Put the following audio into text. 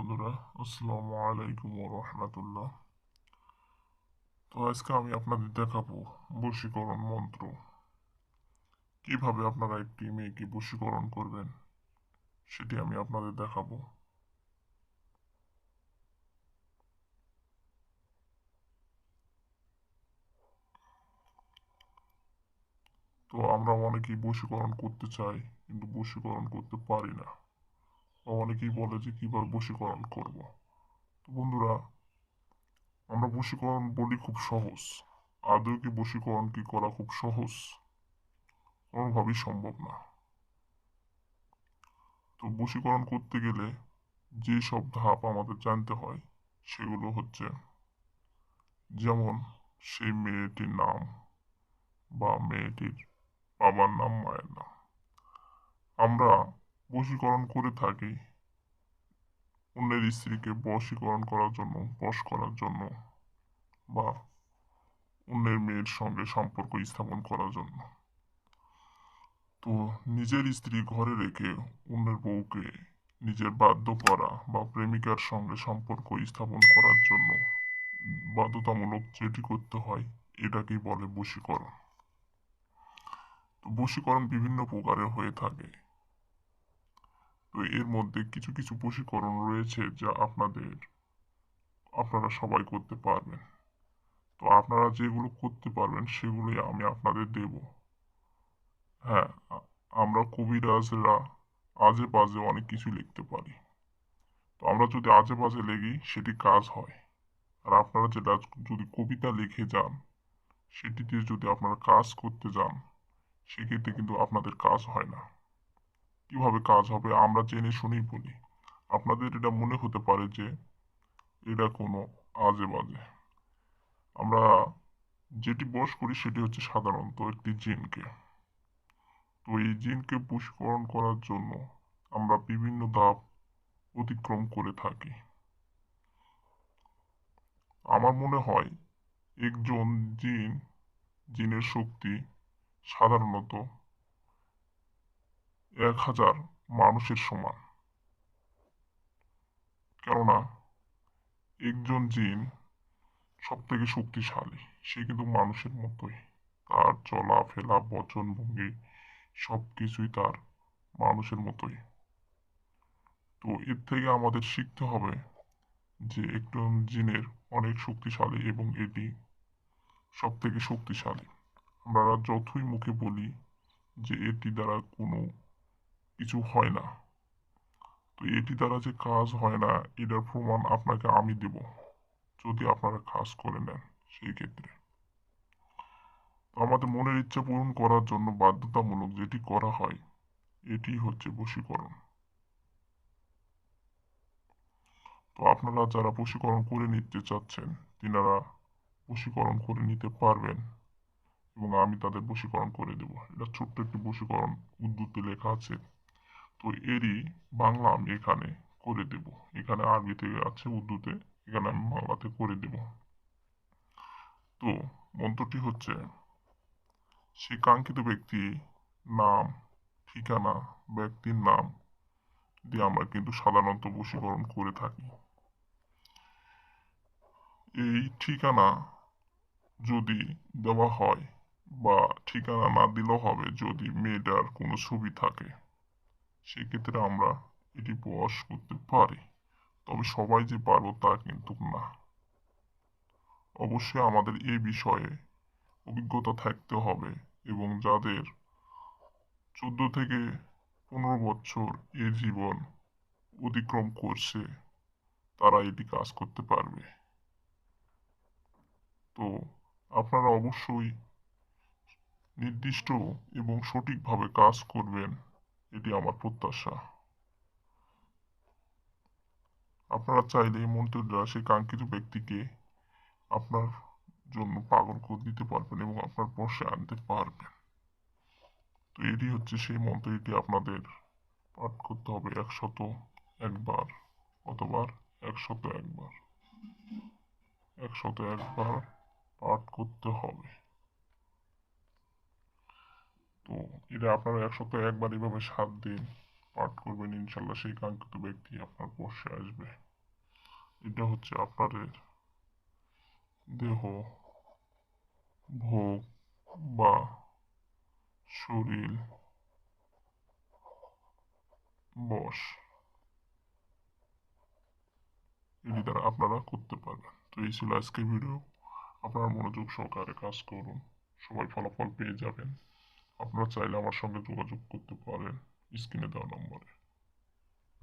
বন্ধুরা, আসসালামু আলাইকুম রহমতুল্লাহ। তো আজকে আমি আপনাদের দেখাবো বশীকরণ মন্ত্র। কিভাবে আপনারা একটি মেয়েকে বশীকরণ করবেন সেটি আমি আপনাদের দেখাবো। তো আমরা অনেকেই বশীকরণ করতে চাই, কিন্তু বশীকরণ করতে পারি না। অনেকেই বলে যে কিভাবে বশীকরণ করব। তো বন্ধুরা, আমরা বশীকরণ বলি খুব সহজ। আদৌ কি বশীকরণ কি করা খুব সহজ? কোনোভাবেই সম্ভব না। তো বশীকরণ করতে গেলে যে সব ধাপ আমাদের জানতে হয় সেগুলো হচ্ছে, যেমন সেই মেয়েটির নাম বা মেয়েটির বাবার নাম, মায়ের নাম। আমরা বশীকরণ করে থাকি অন্যের স্ত্রীকে বশীকরণ করার জন্য, বশ করার জন্য, বা অন্যের মেয়ের সঙ্গে সম্পর্ক স্থাপন করার জন্য। তো নিজের স্ত্রী ঘরে রেখে অন্যের বউকে নিজের বাধ্য করা বা প্রেমিকার সঙ্গে সম্পর্ক স্থাপন করার জন্য বাধ্যতামূলক যেটি করতে হয় এটাকেই বলে বশীকরণ। তো বশীকরণ বিভিন্ন প্রকারের হয়ে থাকে। তো এর মধ্যে কিছু কিছু বশীকরণ রয়েছে যা আপনারা সবাই করতে পারবেন। তো আপনারা যেগুলো করতে পারবেন সেগুলোই আমি আপনাদের দেব। হ্যাঁ, আমরা কবিরাজরা আজে বাজে অনেক কিছু লিখতে পারি। তো আমরা যদি আজে বাজে লিখি সেটি কাজ হয়। আর আপনারা যেটা যদি কবিতা লিখে যান, সেটিতে যদি আপনারা কাজ করতে যান, সেক্ষেত্রে কিন্তু আপনাদের কাজ হয় না। কিভাবে কাজ হবে আমরা জেনে শুনেই বলি। আপনাদের এটা মনে হতে পারে যে এটা কোনো আজে বাজে। আমরা যেটি বশ করি সেটি হচ্ছে সাধারণত একটি জিনকে। তো এই জিনকে বশীকরণ করার জন্য আমরা বিভিন্ন ধাপ অতিক্রম করে থাকি। আমার মনে হয় একজন জিনের শক্তি সাধারণত 1000 মানুষের সমান। কেননা একজন জিন সব থেকে শক্তিশালী, সে কিন্তু মানুষের মতোই। তার চলাফেরা, বচনভঙ্গি সবকিছুই তার মানুষের মতোই। তো এর থেকে আমাদের শিখতে হবে যে একজন জিনের অনেক শক্তিশালী এবং এটি সব থেকে শক্তিশালী। আমরা যতই মুখে বলি যে এটি দ্বারা কোনো কিছু হয় না, তো এটি দ্বারা যে কাজ হয় না এটার প্রমাণ আপনাকে আমি দেব, যদি আপনারা কাজ করে নেন। সেই ক্ষেত্রে আমাদের মনের ইচ্ছা পূরণ করার জন্য বাধ্যতামূলক যেটি করা হয় এটি হচ্ছে বশীকরণ। তো আপনারা যারা বশীকরণ করে নিতে চাচ্ছেন তিনারা বশীকরণ করে নিতে পারবেন এবং আমি তাদের বশীকরণ করে দেব। এটা ছোট্ট একটি বশীকরণ, উর্দুতে লেখা আছে। তো এরই বাংলা আমি এখানে করে দেব। এখানে আরবিতে আছে, উর্দুতে, এখানে আমি বাংলাতে করে দেব। তো মন্ত্রটি হচ্ছে, সেই কাঙ্ক্ষিত ব্যক্তি নাম, ঠিকানা, ব্যক্তির নাম দিয়ে আমরা কিন্তু সাধারণত বশীকরণ করে থাকি। এই ঠিকানা যদি দেওয়া হয়, বা ঠিকানা না দিলেও হবে যদি মেয়েটার কোনো ছবি থাকে, সেক্ষেত্রে আমরা এটি বশ করতে পারি। তবে সবাই যে পারবো তা কিন্তু না। অবশ্যই আমাদের এই বিষয়ে অভিজ্ঞতা থাকতে হবে এবং যাদের 14 থেকে 15 বছর এ জীবন অতিক্রম করছে তারা এটি কাজ করতে পারবে। তো আপনারা অবশ্যই নির্দিষ্ট এবং সঠিকভাবে কাজ করবেন, এটি আমার প্রত্যাশা। আপনারা চাইলে এই মন্ত্রটা সেই কাঙ্ক্ষিত ব্যক্তিকে আপনার জন্য পাগল করে দিতে পারবেন এবং আপনার বশে আনতে পারবেন। তো এটি হচ্ছে সেই মন্ত্র, এটি আপনাদের পাঠ করতে হবে 101 বার, অথবা 101 বার, 101 বার পাঠ করতে হবে। তো এটা আপনারা 101 বার এভাবে 7 দিন পাঠ করবেন, ইনশাল্লাহ সেই কাঙ্ক্ষিত ব্যক্তি আপনার বশে আসবে। এটা হচ্ছে আপনাদের দেহ, ভোগ বা শরীর বশ, এটি দ্বারা আপনারা করতে পারবেন। তো এই ছিল আজকের ভিডিও। আপনারা মনোযোগ সহকারে কাজ করুন, সবাই ফলাফল পেয়ে যাবেন। আপনারা চাইলে আমার সঙ্গে যোগাযোগ করতে পারেন স্ক্রিনে দেওয়া নম্বরে।